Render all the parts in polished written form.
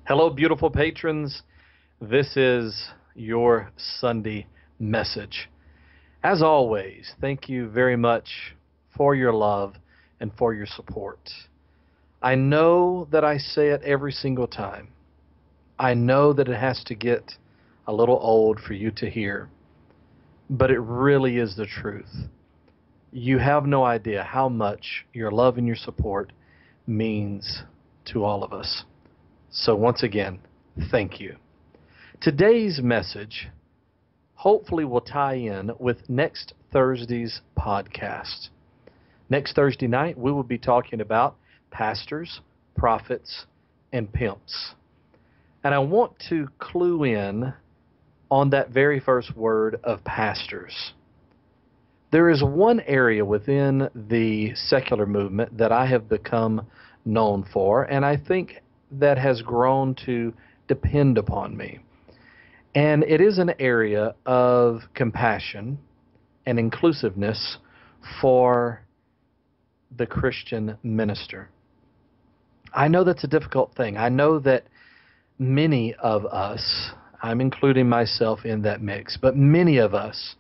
Hello, beautiful patrons. This is your Sunday message. As always, thank you very much for your love and for your support. I know that I say it every single time. I know that it has to get a little old for you to hear, but it really is the truth. You have no idea how much your love and your support means to all of us. So once again, thank you. Today's message hopefully will tie in with next Thursday's podcast. Next Thursday night, we will be talking about pastors, prophets, and pimps. And I want to clue in on that very first word of pastors. There is one area within the secular movement that I have become known for, and I think that has grown to depend upon me. And it is an area of compassion and inclusiveness for the Christian minister. I know that's a difficult thing. I know that many of us, I'm including myself in that mix, but many of us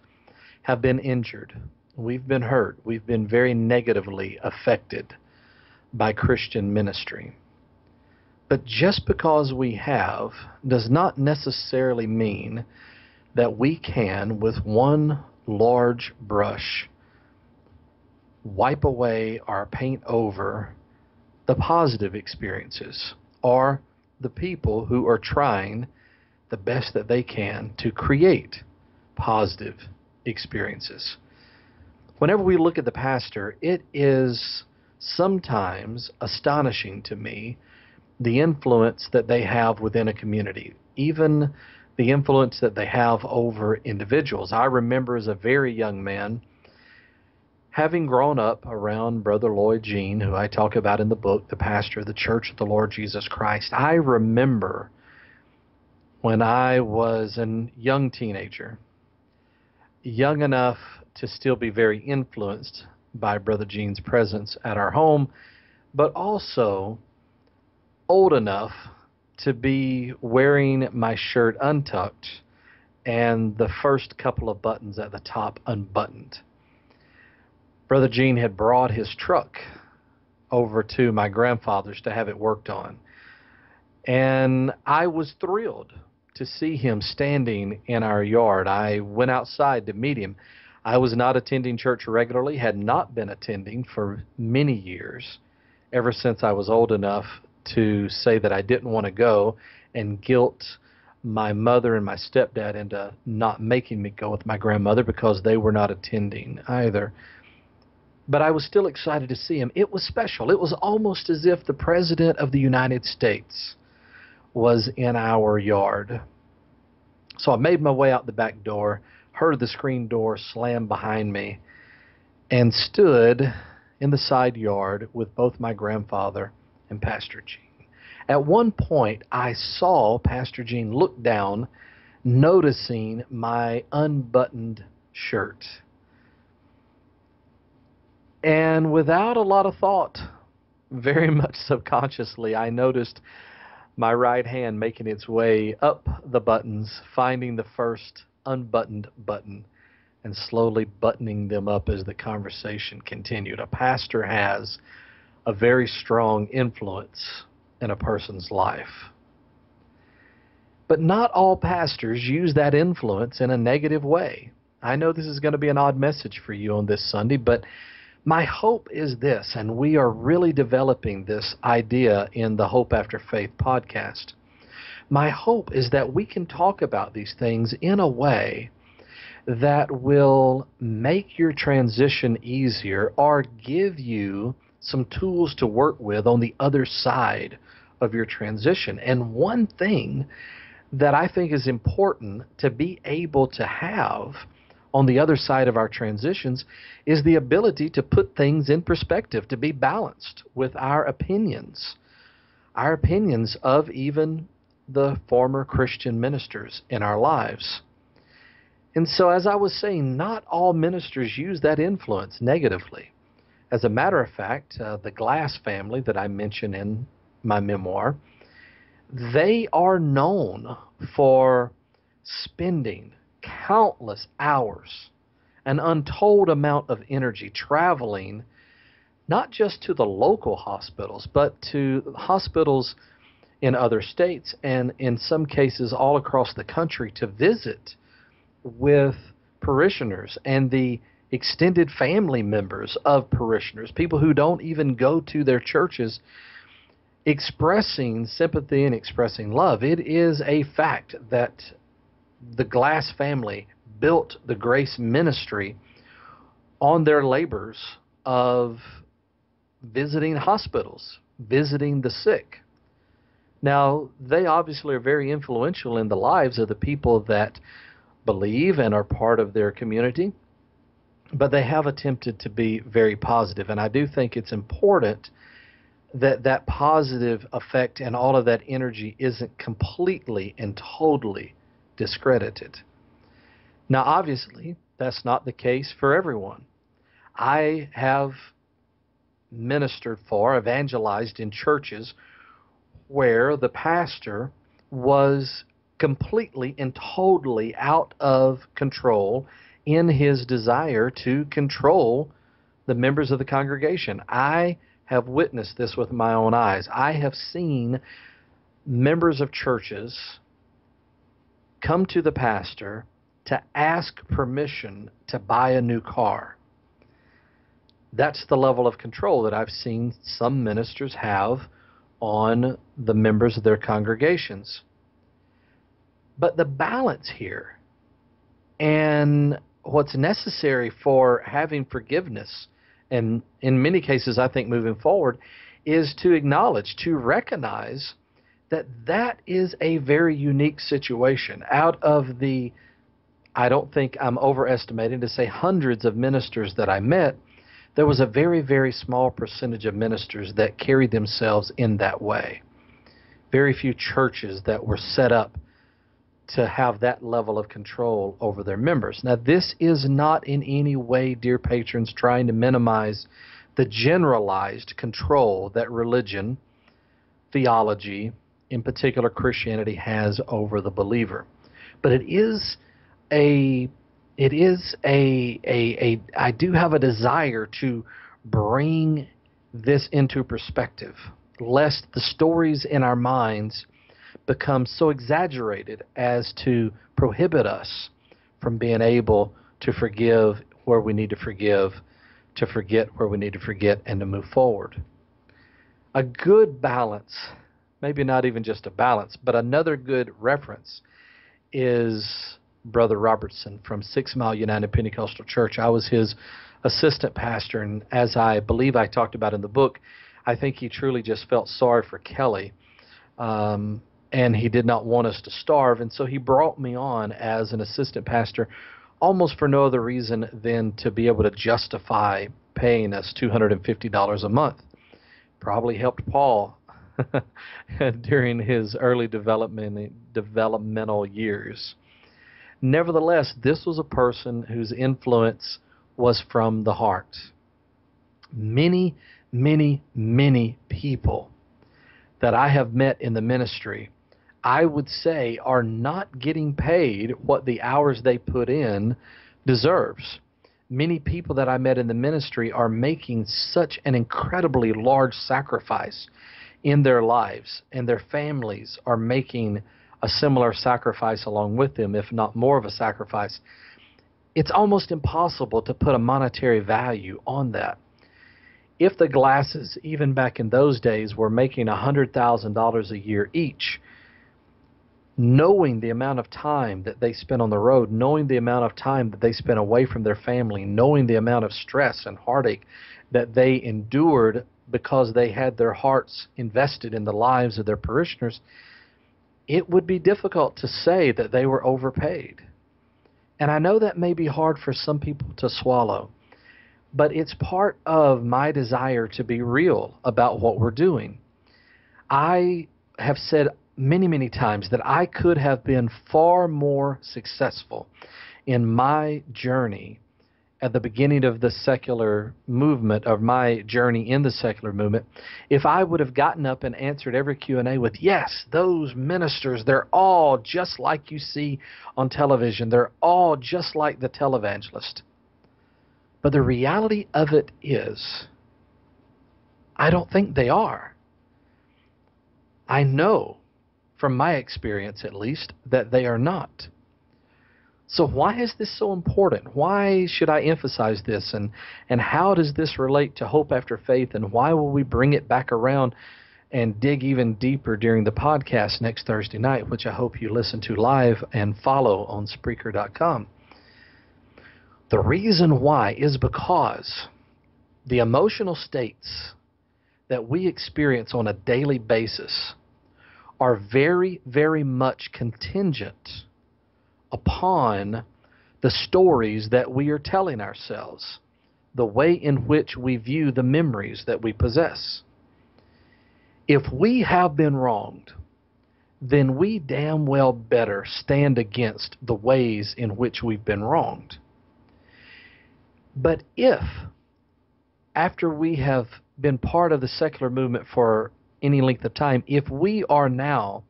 have been injured. We've been hurt. We've been very negatively affected by Christian ministry. But just because we have does not necessarily mean that we can, with one large brush, wipe away or paint over the positive experiences or the people who are trying the best that they can to create positive experiences. Whenever we look at the pastor, it is sometimes astonishing to me the influence that they have within a community, even the influence that they have over individuals. I remember as a very young man, having grown up around Brother Lloyd Jean, who I talk about in the book, the pastor of the Church of the Lord Jesus Christ. I remember when I was a young teenager, young enough to still be very influenced by Brother Jean's presence at our home, but also old enough to be wearing my shirt untucked and the first couple of buttons at the top unbuttoned. Brother Gene had brought his truck over to my grandfather's to have it worked on. And I was thrilled to see him standing in our yard. I went outside to meet him. I was not attending church regularly, had not been attending for many years, ever since I was old enough to say that I didn't want to go and guilt my mother and my stepdad into not making me go with my grandmother because they were not attending either. But I was still excited to see him. It was special. It was almost as if the President of the United States was in our yard. So I made my way out the back door, heard the screen door slam behind me, and stood in the side yard with both my grandfather and Pastor Gene. At one point, I saw Pastor Gene look down, noticing my unbuttoned shirt. And without a lot of thought, very much subconsciously, I noticed my right hand making its way up the buttons, finding the first unbuttoned button, and slowly buttoning them up as the conversation continued. A pastor has a very strong influence in a person's life. But not all pastors use that influence in a negative way. I know this is going to be an odd message for you on this Sunday, but my hope is this, and we are really developing this idea in the Hope After Faith podcast. My hope is that we can talk about these things in a way that will make your transition easier or give you some tools to work with on the other side of your transition. And one thing that I think is important to be able to have on the other side of our transitions is the ability to put things in perspective, to be balanced with our opinions of even the former Christian ministers in our lives. And so, as I was saying, not all ministers use that influence negatively. As a matter of fact, the Glass family that I mention in my memoir, They are known for spending countless hours, an untold amount of energy traveling not just to the local hospitals, but to hospitals in other states and in some cases all across the country to visit with parishioners and the extended family members of parishioners, people who don't even go to their churches, expressing sympathy and expressing love. It is a fact that the Glass family built the Grace Ministry on their labors of visiting hospitals, visiting the sick. Now, they obviously are very influential in the lives of the people that believe and are part of their community, but they have attempted to be very positive. And I do think it's important that that positive effect and all of that energy isn't completely and totally discredited. Now, obviously, that's not the case for everyone. I have ministered for, evangelized in churches where the pastor was completely and totally out of control in his desire to control the members of the congregation. I have witnessed this with my own eyes. I have seen members of churches come to the pastor to ask permission to buy a new car. That's the level of control that I've seen some ministers have on the members of their congregations. But the balance here and what's necessary for having forgiveness, and in many cases I think moving forward, is to acknowledge, to recognize that that is a very unique situation. Out of the, I don't think I'm overestimating to say hundreds of ministers that I met, there was a very, very small percentage of ministers that carried themselves in that way. Very few churches that were set up to have that level of control over their members. Now, this is not in any way, dear patrons, trying to minimize the generalized control that religion, theology, in particular Christianity, has over the believer. But I do have a desire to bring this into perspective, lest the stories in our minds become so exaggerated as to prohibit us from being able to forgive where we need to forgive, to forget where we need to forget, and to move forward. A good balance, maybe not even just a balance, but another good reference is Brother Robertson from 6 Mile United Pentecostal Church. I was his assistant pastor, and as I believe I talked about in the book, I think he truly just felt sorry for Kelly, and he did not want us to starve, and so he brought me on as an assistant pastor almost for no other reason than to be able to justify paying us $250 a month. Probably helped Paul during his early developmental years. Nevertheless, this was a person whose influence was from the heart. Many, many, many people that I have met in the ministry, I would say, are not getting paid what the hours they put in deserves. Many people that I met in the ministry are making such an incredibly large sacrifice in their lives, and their families are making a similar sacrifice along with them, if not more of a sacrifice. It's almost impossible to put a monetary value on that. If the Glasses, even back in those days, were making $100,000 a year each, knowing the amount of time that they spent on the road, knowing the amount of time that they spent away from their family, knowing the amount of stress and heartache that they endured because they had their hearts invested in the lives of their parishioners, it would be difficult to say that they were overpaid. And I know that may be hard for some people to swallow, but it's part of my desire to be real about what we're doing. I have said many, many times that I could have been far more successful in my journey at the beginning of the secular movement, of my journey in the secular movement, if I would have gotten up and answered every Q&A with, yes, those ministers, they're all just like you see on television. They're all just like the televangelist. But the reality of it is, I don't think they are. I know, from my experience at least, that they are not. So why is this so important? Why should I emphasize this? And how does this relate to Hope After Faith? And why will we bring it back around and dig even deeper during the podcast next Thursday night, which I hope you listen to live and follow on Spreaker.com? The reason why is because the emotional states that we experience on a daily basis are very, very much contingent upon the stories that we are telling ourselves, the way in which we view the memories that we possess. If we have been wronged, then we damn well better stand against the ways in which we've been wronged. But if, after we have been part of the secular movement for any length of time, if we are now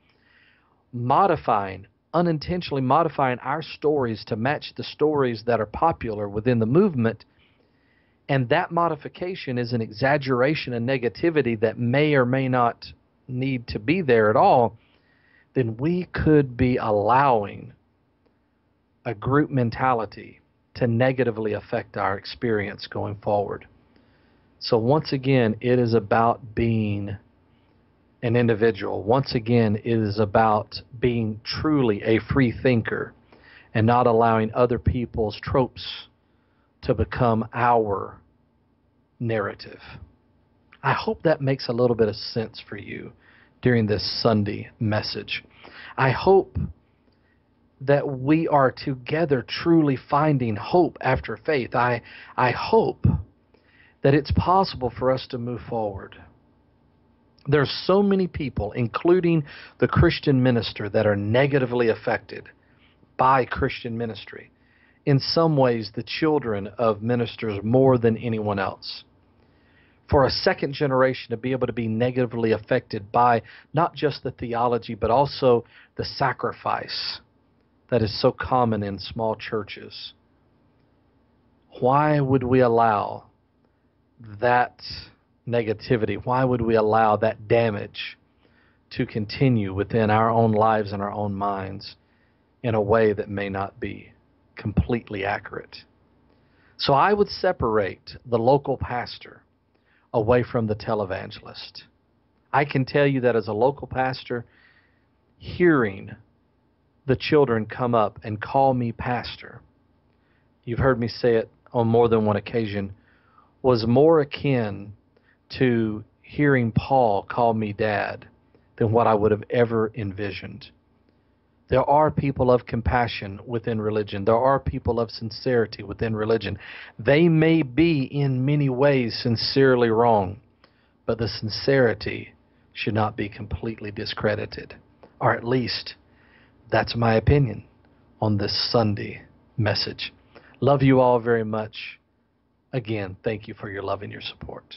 unintentionally modifying our stories to match the stories that are popular within the movement, and that modification is an exaggeration and negativity that may or may not need to be there at all, then we could be allowing a group mentality to negatively affect our experience going forward. So once again, it is about being an individual. Once again, it is about being truly a free thinker and not allowing other people's tropes to become our narrative. I hope that makes a little bit of sense for you during this Sunday message. I hope that we are together truly finding hope after faith. I hope that it's possible for us to move forward. There's so many people, including the Christian minister, that are negatively affected by Christian ministry. In some ways, the children of ministers more than anyone else. For a second generation to be able to be negatively affected by not just the theology, but also the sacrifice that is so common in small churches. Why would we allow that negativity? Why would we allow that damage to continue within our own lives and our own minds in a way that may not be completely accurate? So I would separate the local pastor away from the televangelist. I can tell you that as a local pastor, hearing the children come up and call me pastor, you've heard me say it on more than one occasion, was more akin to hearing Paul call me dad than what I would have ever envisioned. There are people of compassion within religion. There are people of sincerity within religion. They may be in many ways sincerely wrong, but the sincerity should not be completely discredited. Or at least, that's my opinion on this Sunday message. Love you all very much. Again, thank you for your love and your support.